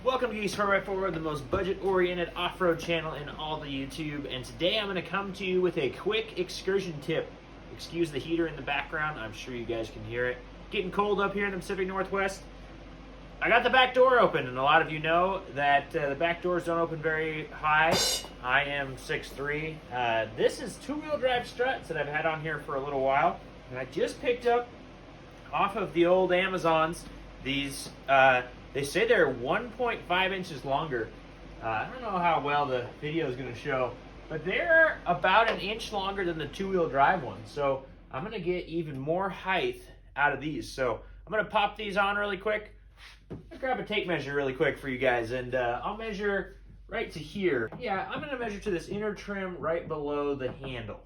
Welcome to East 4x4, the most budget-oriented off-road channel in all the YouTube, and today I'm going to come to you with a quick excursion tip. Excuse the heater in the background, I'm sure you guys can hear it. Getting cold up here in the Pacific Northwest. I got the back door open, and a lot of you know that the back doors don't open very high. I am 6'3". This is two-wheel drive struts that I've had on here for a little while, and I just picked up off of the old Amazons these. They say they're 1.5 inches longer. I don't know how well the video is going to show, but they're about an inch longer than the two-wheel drive ones. So I'm going to get even more height out of these. So I'm going to pop these on really quick. I'll grab a tape measure really quick for you guys, and I'll measure right to here. Yeah, I'm going to measure to this inner trim right below the handle.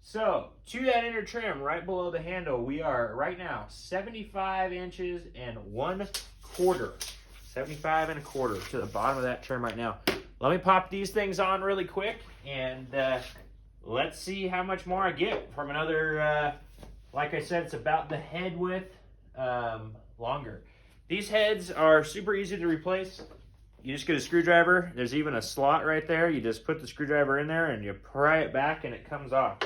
So, to that inner trim right below the handle, we are right now 75 inches and 1/4. 75 and 1/4 to the bottom of that trim right now. Let me pop these things on really quick, and let's see how much more I get from another, like I said, it's about the head width longer. These heads are super easy to replace. You just get a screwdriver. There's even a slot right there. You just put the screwdriver in there and you pry it back and it comes off.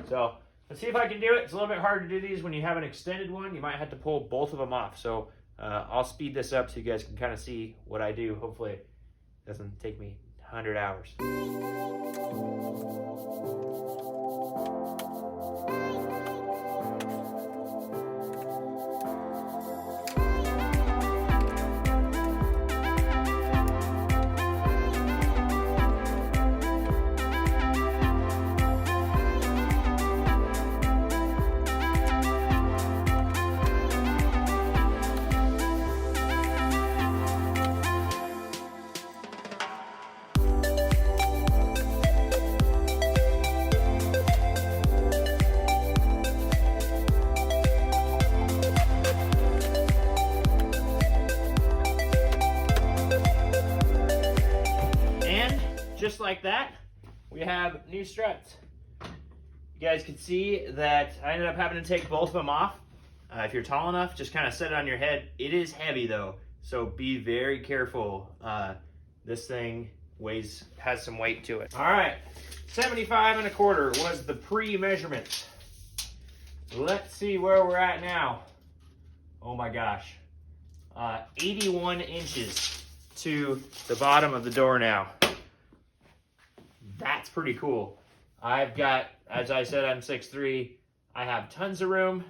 So let's see if I can do it. It's a little bit hard to do these when you have an extended one. You might have to pull both of them off. So I'll speed this up so you guys can kind of see what I do. Hopefully it doesn't take me 100 hours. Just like that, we have new struts. You guys can see that I ended up having to take both of them off. If you're tall enough, just kind of set it on your head. It is heavy though, so be very careful. This thing has some weight to it. All right, 75 and 1/4 was the pre-measurement. Let's see where we're at now. Oh my gosh, 81 inches to the bottom of the door now. That's pretty cool. I've got, as I said, I'm 6'3". I have tons of room.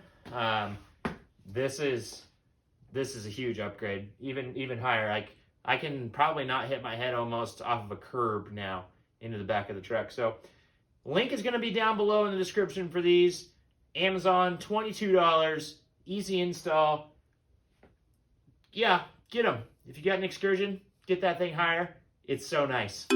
This is a huge upgrade, even higher. Like I can probably not hit my head almost off of a curb now into the back of the truck. So link is going to be down below in the description for these. Amazon, $22, easy install. Yeah, get them. If you got an Excursion, get that thing higher. It's so nice.